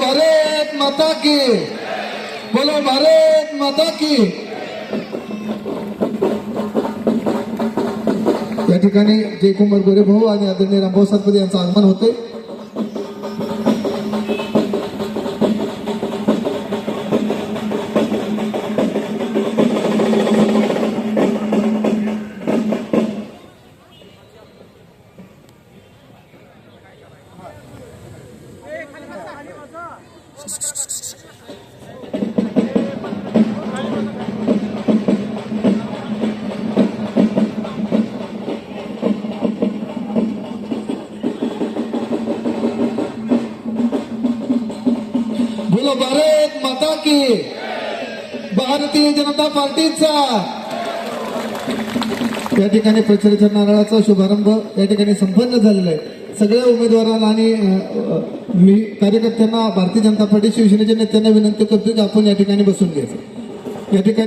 भारत माता की, बोलो भारत माता की। या ठिकाणी जयकुमार गोरे भाऊ आणि आदरणीय रामभाऊ सातपुते यांचं आगमन होते। बोलो भारत माता की, भारतीय जनता पार्टीचा। या ठिकाणी प्रचाराच्या नारळाचा शुभारंभ या ठिकाणी संपन्न झालेला आहे। सगळ्या उमेदवारांना आणि मी कार्यकर्त्यांना, भारतीय जनता पार्टी शिवसेनेच्या नेत्यांना विनंती करतो की आपण या ठिकाणी बसून घ्यायचं। या ठिकाणी